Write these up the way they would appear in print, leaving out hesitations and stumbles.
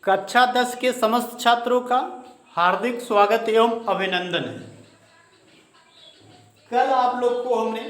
कक्षा 10 के समस्त छात्रों का हार्दिक स्वागत एवं अभिनंदन है। कल आप लोग को हमने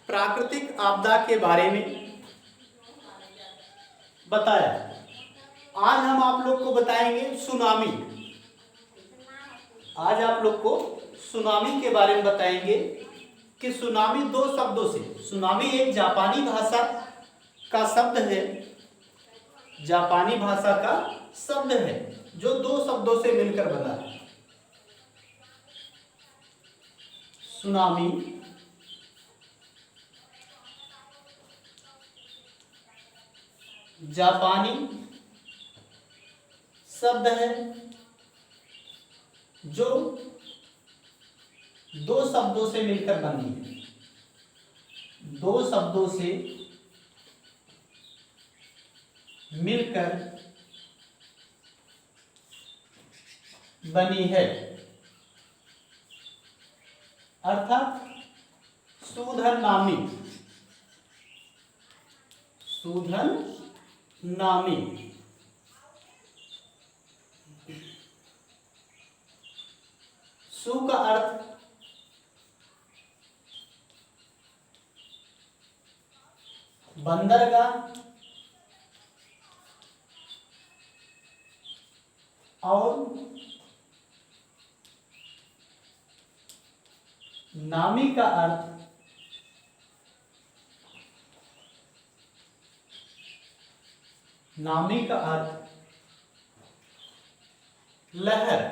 प्राकृतिक आपदा के बारे में बताया। आज हम आप लोग को बताएंगे सुनामी। आज आप लोग को सुनामी के बारे में बताएंगे कि सुनामी दो शब्दों से, सुनामी एक जापानी भाषा का शब्द है, जापानी भाषा का शब्द है जो दो शब्दों से मिलकर बना है। सुनामी जापानी शब्द है जो दो शब्दों से मिलकर बनी है। दो शब्दों से मिलकर बनी है, अर्थात सूधन नामी। सूधन नामी सु का अर्थ बंदरगाह और नामी का अर्थ लहर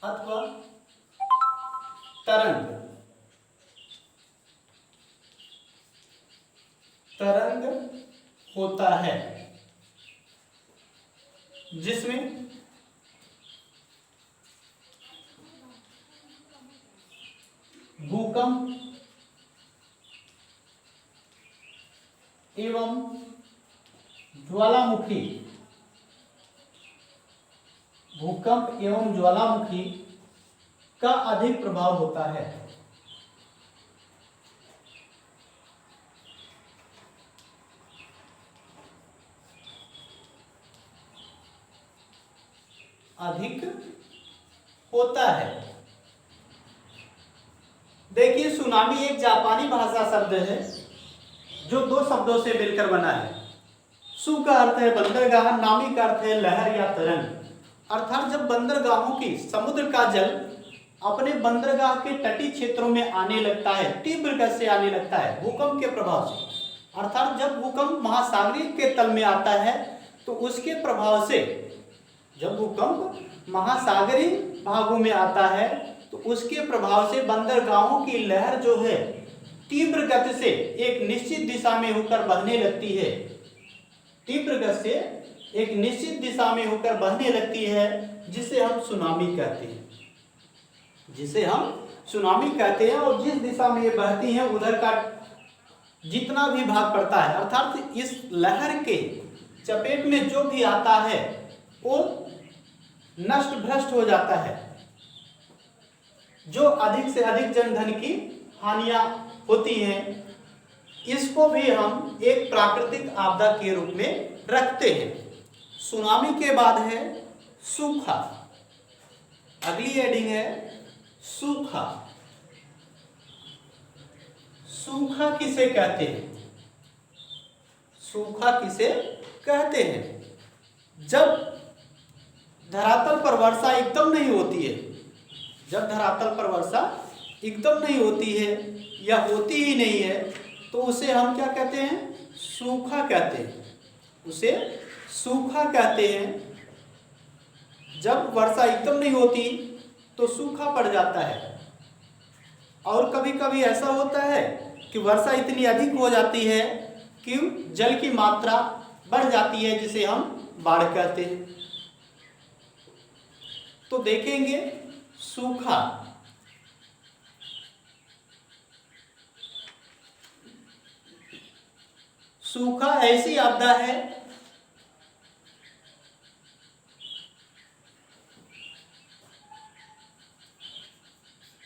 अथवा तरंग। तरंग होता है जिसमें भूकंप एवं ज्वालामुखी का अधिक प्रभाव होता है। अधिक होता है। देखिए, सुनामी एक जापानी भाषा शब्द है जो दो शब्दों से मिलकर बना है। सु का अर्थ है बंदरगाह, नामी का अर्थ है लहर या तरंग। अर्थात जब बंदरगाहों की समुद्र का जल अपने बंदरगाह के तटीय क्षेत्रों में आने लगता है, तीव्र गति से आने लगता है भूकंप के प्रभाव से। अर्थात जब भूकंप महासागरीय के तल में आता है तो उसके प्रभाव से, जब भूकंप महासागरीय भागों में आता है तो उसके प्रभाव से बंदरगाहों की लहर जो है तीव्र गति से एक निश्चित दिशा में होकर बहने लगती है। तीव्र गति से एक निश्चित दिशा में होकर बहने लगती है, जिसे हम सुनामी कहते हैं। और जिस दिशा में ये बहती है उधर का जितना भी भाग पड़ता है, अर्थात इस लहर के चपेट में जो भी आता है वो नष्ट भ्रष्ट हो जाता है। जो अधिक से अधिक जनधन की हानियां होती हैं, इसको भी हम एक प्राकृतिक आपदा के रूप में रखते हैं। सुनामी के बाद है सूखा। अगली हेडिंग है सूखा। सूखा किसे कहते हैं? सूखा किसे कहते हैं? जब धरातल पर वर्षा एकदम नहीं होती है, जब धरातल पर वर्षा एकदम नहीं होती है या होती ही नहीं है तो उसे हम क्या कहते हैं? सूखा कहते हैं। उसे सूखा कहते हैं। जब वर्षा एकदम नहीं होती तो सूखा पड़ जाता है। और कभी कभी ऐसा होता है कि वर्षा इतनी अधिक हो जाती है कि जल की मात्रा बढ़ जाती है, जिसे हम बाढ़ कहते हैं। तो देखेंगे सूखा। सूखा ऐसी आपदा है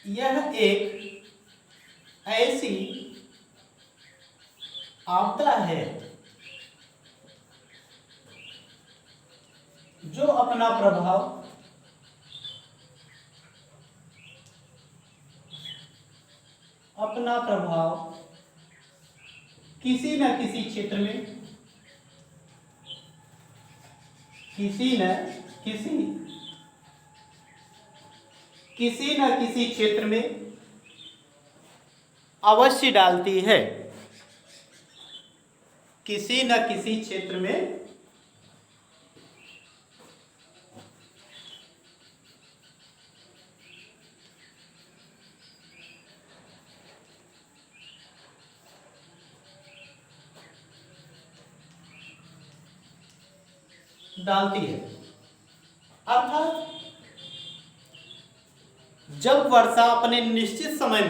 यह एक ऐसी आपदा है जो अपना प्रभाव किसी न किसी क्षेत्र में अवश्य डालती है। किसी न किसी क्षेत्र में डालती है। अर्थात जब वर्षा अपने निश्चित समय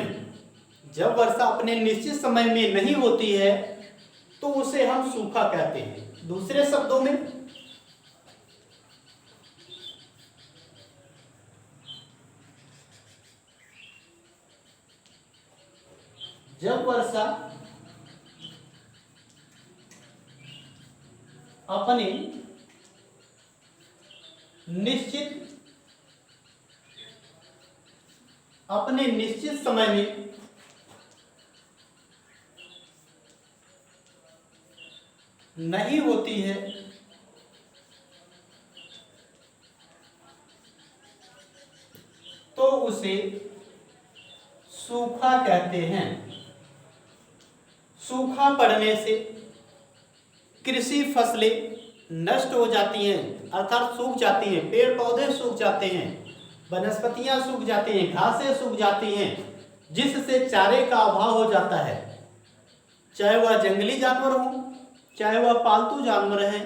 में नहीं होती है तो उसे हम सूखा कहते हैं। दूसरे शब्दों में जब वर्षा अपने निश्चित समय में नहीं होती है तो उसे सूखा कहते हैं। सूखा पड़ने से कृषि फसलें नष्ट हो जाती हैं, अर्थात सूख जाती हैं, पेड़ पौधे सूख जाते हैं, वनस्पतियां सूख जाती हैं, घासें सूख जाती हैं, जिससे चारे का अभाव हो जाता है। चाहे वह जंगली जानवर हो, चाहे वह पालतू जानवर हैं,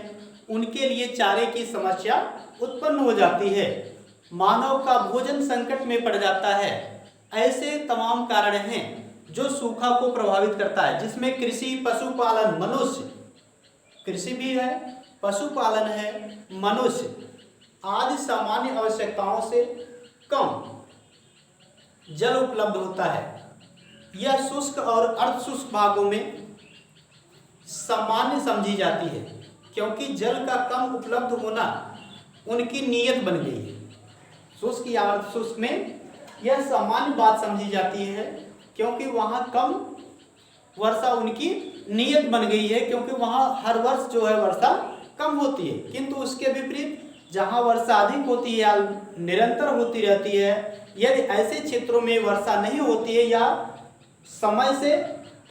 उनके लिए चारे की समस्या उत्पन्न हो जाती है। मानव का भोजन संकट में पड़ जाता है। ऐसे तमाम कारण हैं जो सूखा को प्रभावित करता है, जिसमें कृषि, पशुपालन, मनुष्य, कृषि भी है, पशुपालन है, मनुष्य आदि सामान्य आवश्यकताओं से कम जल उपलब्ध होता है। यह शुष्क और अर्धशुष्क भागों में सामान्य समझी जाती है, क्योंकि जल का कम उपलब्ध होना उनकी नीयत बन गई है। शुष्क या अर्धशुष्क में यह सामान्य बात समझी जाती है, क्योंकि वहाँ कम वर्षा उनकी नीयत बन गई है, क्योंकि वहाँ हर वर्ष जो है वर्षा कम होती है। किंतु उसके विपरीत जहाँ वर्षा अधिक होती है या निरंतर होती रहती है, यदि ऐसे क्षेत्रों में वर्षा नहीं होती है या समय से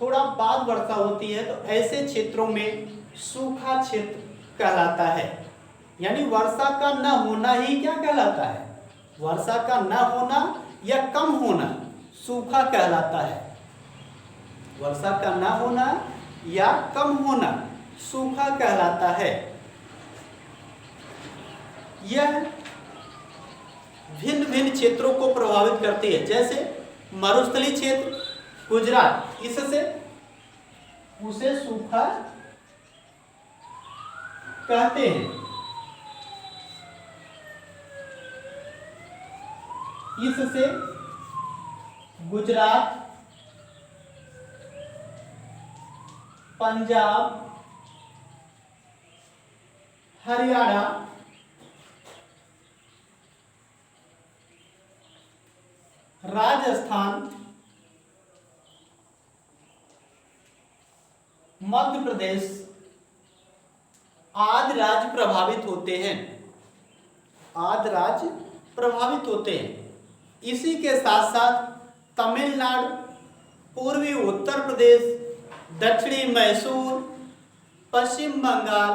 थोड़ा बाद वर्षा होती है, तो ऐसे क्षेत्रों में सूखा क्षेत्र कहलाता है। यानी वर्षा का न होना ही क्या कहलाता है? वर्षा का न होना या कम होना सूखा कहलाता है। वर्षा का न होना या कम होना सूखा कहलाता है। यह भिन्न भिन्न क्षेत्रों को प्रभावित करती है, जैसे मरुस्थलीय क्षेत्र गुजरात, इससे उसे सूखा कहते हैं। इससे गुजरात, पंजाब, हरियाणा, राजस्थान, मध्य प्रदेश आदि राज्य प्रभावित होते हैं। इसी के साथ साथ तमिलनाडु, पूर्वी उत्तर प्रदेश, दक्षिणी मैसूर, पश्चिम बंगाल,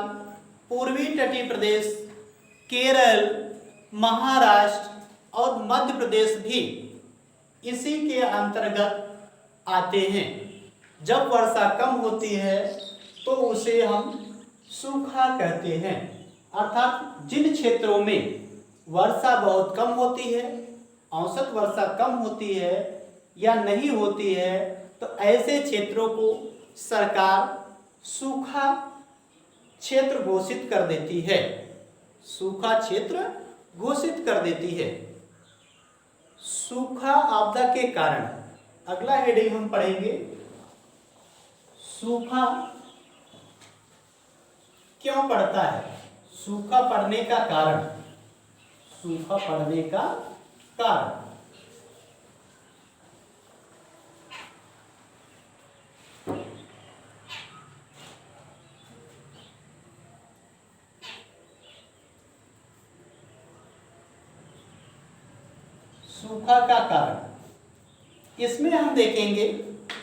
पूर्वी तटीय प्रदेश, केरल, महाराष्ट्र और मध्य प्रदेश भी इसी के अंतर्गत आते हैं। जब वर्षा कम होती है तो उसे हम सूखा कहते हैं। अर्थात जिन क्षेत्रों में वर्षा बहुत कम होती है, औसत वर्षा कम होती है या नहीं होती है, तो ऐसे क्षेत्रों को सरकार सूखा क्षेत्र घोषित कर देती है। सूखा क्षेत्र घोषित कर देती है। सूखा आपदा के कारण, अगला हेडिंग हम पढ़ेंगे, सूखा क्यों पड़ता है? सूखा पड़ने का कारण, सूखा पड़ने का कारण। सूखा का कारण, इसमें हम देखेंगे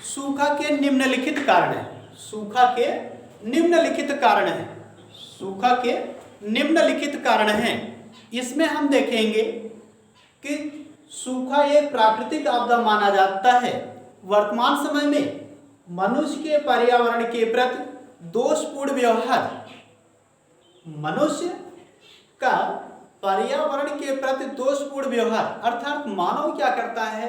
सूखा के निम्नलिखित कारण है, सूखा के निम्नलिखित कारण है, सूखा के निम्नलिखित कारण हैं। इसमें हम देखेंगे कि सूखा एक प्राकृतिक आपदा माना जाता है। वर्तमान समय में मनुष्य के पर्यावरण के प्रति दोषपूर्ण व्यवहार, मनुष्य का पर्यावरण के प्रति दोषपूर्ण व्यवहार, अर्थात मानव क्या करता है,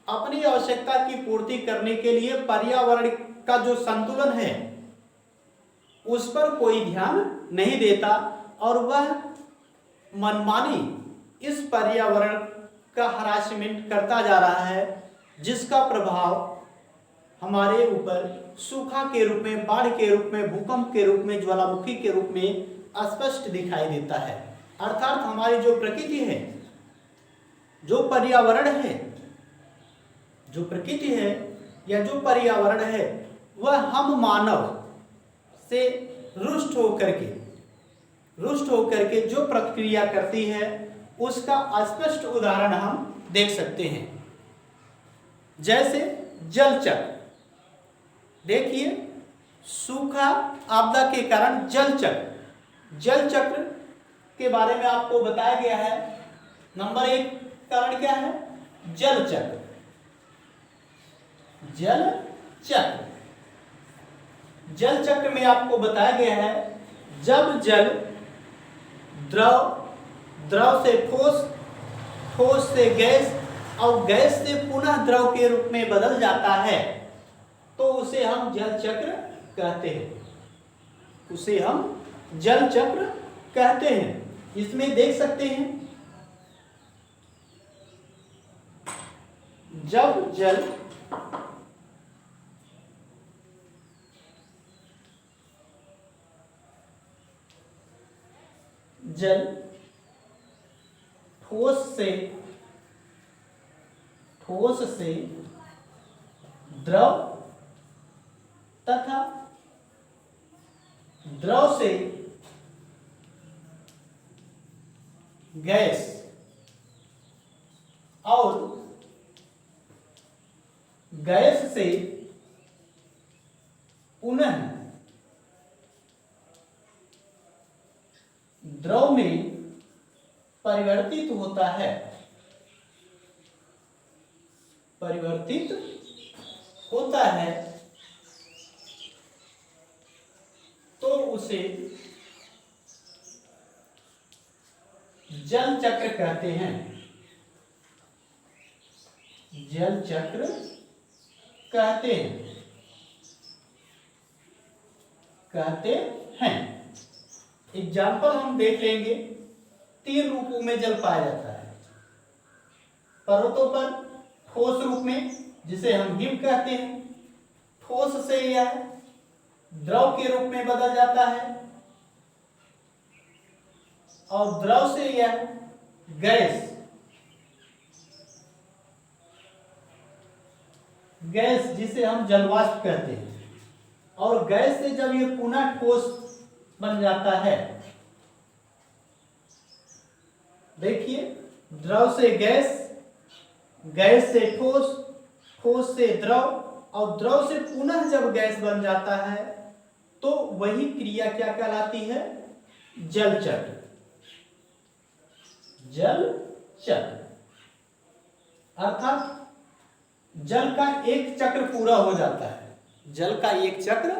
अपनी आवश्यकता की पूर्ति करने के लिए पर्यावरण का जो संतुलन है उस पर कोई ध्यान नहीं देता और वह मनमानी इस पर्यावरण का हरासमेंट करता जा रहा है, जिसका प्रभाव हमारे ऊपर सूखा के रूप में, बाढ़ के रूप में, भूकंप के रूप में, ज्वालामुखी के रूप में स्पष्ट दिखाई देता है। अर्थात हमारी जो प्रकृति है, जो पर्यावरण है, जो प्रकृति है या जो पर्यावरण है, वह हम मानव से रुष्ट होकर के जो प्रक्रिया करती है उसका स्पष्ट उदाहरण हम देख सकते हैं। जैसे जल चक्र, देखिए सूखा आपदा के कारण जल चक्र के बारे में आपको बताया गया है। नंबर 1 कारण क्या है? जल चक्र। जल चक्र में आपको बताया गया है, जब जल द्रव से ठोस से गैस और गैस से पुनः द्रव के रूप में बदल जाता है तो उसे हम जल चक्र कहते हैं, उसे हम जल चक्र कहते हैं। इसमें देख सकते हैं, जब जल ठोस से द्रव तथा द्रव से गैस और गैस से पुनः द्रव में परिवर्तित होता है तो उसे जल चक्र कहते हैं। जल चक्र कहते हैं। एग्जाम्पल हम देख लेंगे। 3 रूपों में जल पाया जाता है। पर्वतों पर ठोस रूप में, जिसे हम हिम कहते हैं, ठोस से यह द्रव के रूप में बदल जाता है और द्रव से यह गैस जिसे हम जलवाष्प कहते हैं, और गैस से जब ये पुनः ठोस बन जाता है, देखिए द्रव से गैस से ठोस से द्रव और द्रव से पुनः जब गैस बन जाता है तो वही क्रिया क्या कहलाती है? जल चक्र। अर्थात जल का एक चक्र पूरा हो जाता है। जल का एक चक्र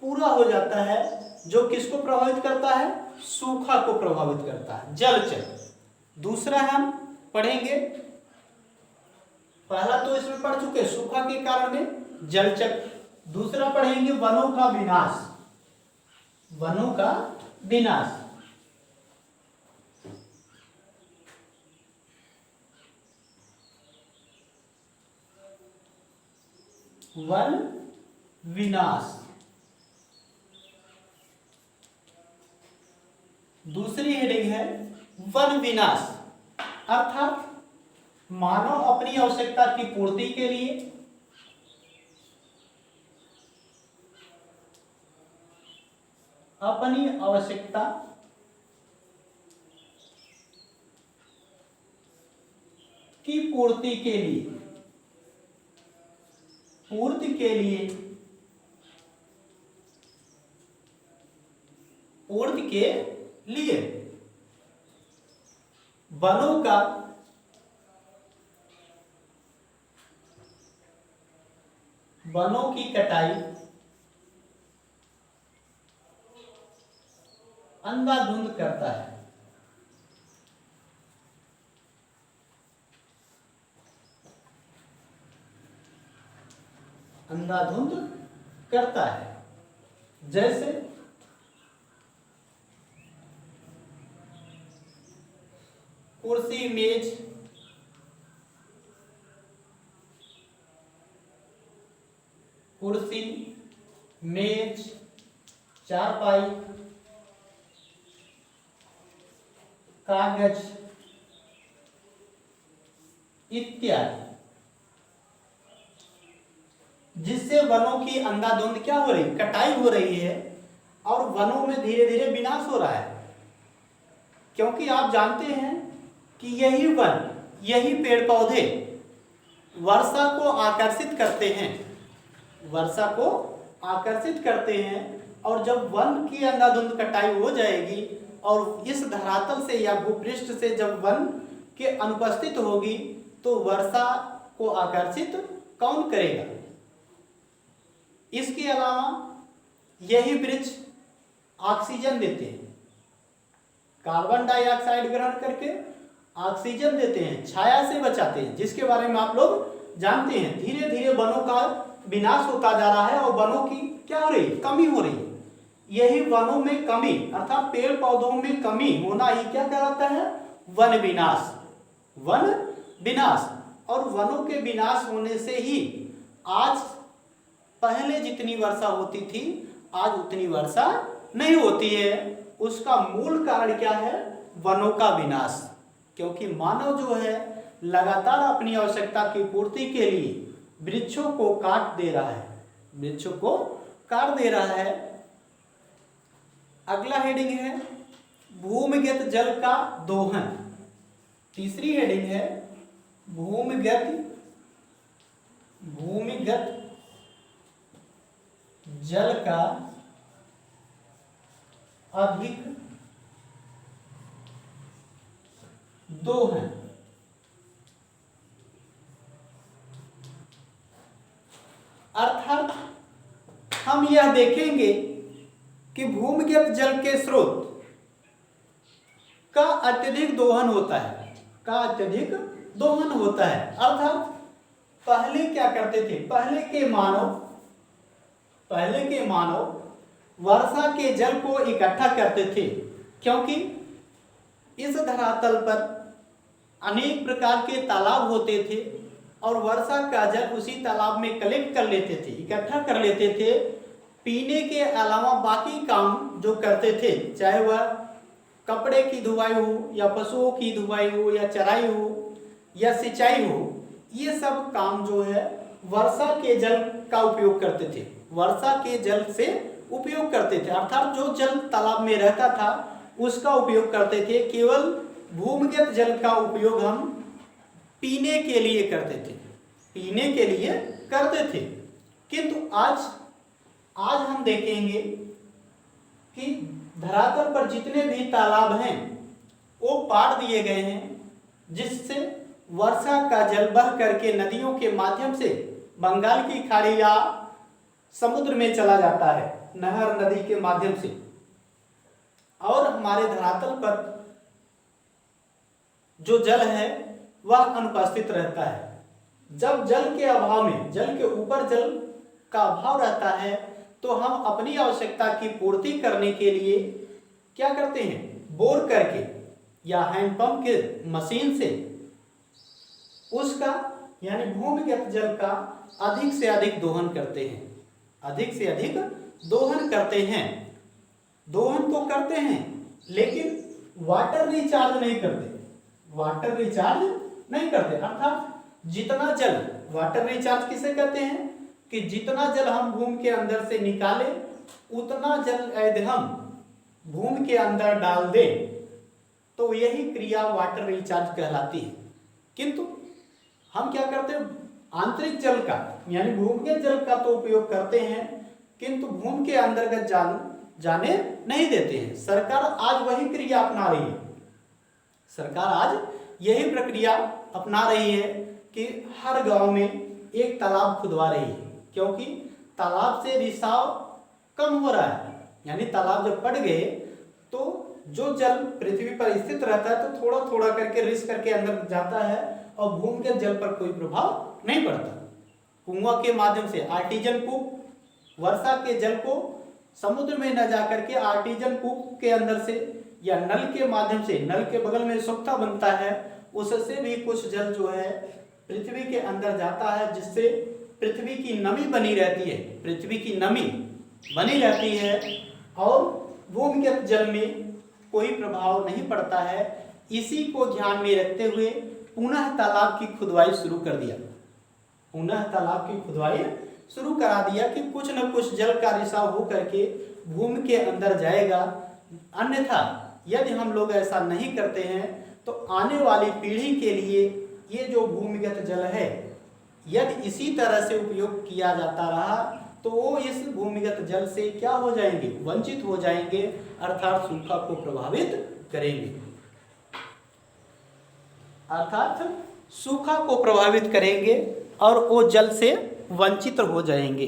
पूरा हो जाता है जो किसको प्रभावित करता है? सूखा को प्रभावित करता है, जल चक्र। दूसरा हम पढ़ेंगे, पहला तो इसमें पढ़ चुके सूखा के कारण में जल चक्र, दूसरा पढ़ेंगे वनों का विनाश। वन विनाश दूसरी हेडिंग है वन विनाश, अर्थात मानव अपनी आवश्यकता की पूर्ति के लिए अपनी आवश्यकता की पूर्ति के लिए वनों की कटाई अंधाधुंध करता है। अंधाधुंध करता है, जैसे कुर्सी मेज चारपाई कागज इत्यादि, जिससे वनों की अंधाधुंध क्या हो रही, कटाई हो रही है और वनों में धीरे धीरे विनाश हो रहा है। क्योंकि आप जानते हैं कि यही वन, यही पेड़ पौधे वर्षा को आकर्षित करते हैं और जब वन की अंधाधुंध कटाई हो जाएगी और इस धरातल से या भूपृष्ठ से जब वन के अनुपस्थित होगी तो वर्षा को आकर्षित कौन करेगा? इसके अलावा यही वृक्ष ऑक्सीजन देते हैं, कार्बन डाइऑक्साइड ग्रहण करके ऑक्सीजन देते हैं, छाया से बचाते हैं, जिसके बारे में आप लोग जानते हैं। धीरे धीरे वनों का विनाश होता जा रहा है और वनों की क्या हो रही, कमी हो रही है। यही वनों में कमी अर्थात पेड़ पौधों में कमी होना ही क्या कहलाता है, वन विनाश। और वनों के विनाश होने से ही आज पहले जितनी वर्षा होती थी आज उतनी वर्षा नहीं होती है। उसका मूल कारण क्या है, वनों का विनाश। क्योंकि मानव जो है लगातार अपनी आवश्यकता की पूर्ति के लिए वृक्षों को काट दे रहा है। अगला हेडिंग है भूमिगत जल का दोहन। तीसरी हेडिंग है भूमिगत जल का अधिक दोहन। अर्थात हम यह देखेंगे कि भूमिगत जल के स्रोत का अत्यधिक दोहन होता है। अर्थात पहले क्या करते थे, पहले के मानव वर्षा के जल को इकट्ठा करते थे, क्योंकि इस धरातल पर अनेक प्रकार के तालाब होते थे और वर्षा का जल उसी तालाब में कलेक्ट कर लेते थे, इकट्ठा कर लेते थे। पीने के अलावा बाकी काम जो करते थे, चाहे वह कपड़े की धुलाई हो या पशुओं की धुलाई हो या चराई हो या सिंचाई हो, ये सब काम जो है वर्षा के जल का उपयोग करते थे, वर्षा के जल से उपयोग करते थे। अर्थात जो जल तालाब में रहता था उसका उपयोग करते थे। केवल भूमिगत जल का उपयोग हम पीने के लिए करते थे। किंतु आज हम देखेंगे कि धरातल पर जितने भी तालाब हैं वो पाट दिए गए हैं, जिससे वर्षा का जल बह करके नदियों के माध्यम से बंगाल की खाड़ी या समुद्र में चला जाता है, नहर नदी के माध्यम से, और हमारे धरातल पर जो जल है वह अनुपस्थित रहता है। जब जल के अभाव में, जल के ऊपर जल का अभाव रहता है, तो हम अपनी आवश्यकता की पूर्ति करने के लिए क्या करते हैं, बोर करके या हैंडपंप के मशीन से उसका यानी भूमिगत जल का अधिक से अधिक दोहन करते हैं। दोहन तो करते हैं, लेकिन वाटर रिचार्ज नहीं करते, वाटर रिचार्ज नहीं करते। अर्थात जितना जल, वाटर रिचार्ज किसे कहते हैं कि जितना जल हम भूमि के अंदर से निकालें उतना जल यदि हम भूमि के अंदर डाल दें तो यही क्रिया वाटर रिचार्ज कहलाती है। किंतु हम क्या करते हैं, आंतरिक जल का यानी भूमिगत जल का तो उपयोग करते हैं किंतु भूमि के अंतर्गत जाने नहीं देते हैं। सरकार आज वही क्रिया अपना रही है, सरकार आज यही प्रक्रिया अपना रही है कि हर गांव में एक तालाब खुदवा रही है, क्योंकि तालाब से रिसाव कम हो रहा है। यानी तालाब जब पड़ गए तो जो जल पृथ्वी पर स्थित रहता है तो थोड़ा थोड़ा करके रिस करके अंदर जाता है और भूमिगत जल पर कोई प्रभाव नहीं पड़ता। कुआं के माध्यम से आर्टिजन कूप, वर्षा के जल को समुद्र में न जाकर के आर्टिजन कूप के अंदर से या नल के माध्यम से, नल के बगल में सोख्ता बनता है, उससे भी कुछ जल जो है पृथ्वी के अंदर जाता है, जिससे पृथ्वी की नमी बनी रहती है, पृथ्वी की नमी बनी रहती है और भूमिगत जल में कोई प्रभाव नहीं पड़ता है। इसी को ध्यान में रखते हुए पुनः तालाब की खुदवाई शुरू कर दिया, पुनः तालाब की खुदवाई शुरू करा दिया कि कुछ न कुछ जल का रिसाव हो करके भूमि के अंदर जाएगा। अन्यथा यदि हम लोग ऐसा नहीं करते हैं तो आने वाली पीढ़ी के लिए ये जो भूमिगत जल है यदि इसी तरह से उपयोग किया जाता रहा तो वो इस भूमिगत जल से क्या हो जाएंगे, वंचित हो जाएंगे, अर्थात सूखा को प्रभावित करेंगे, अर्थात सूखा को प्रभावित करेंगे और वो जल से वंचित हो जाएंगे।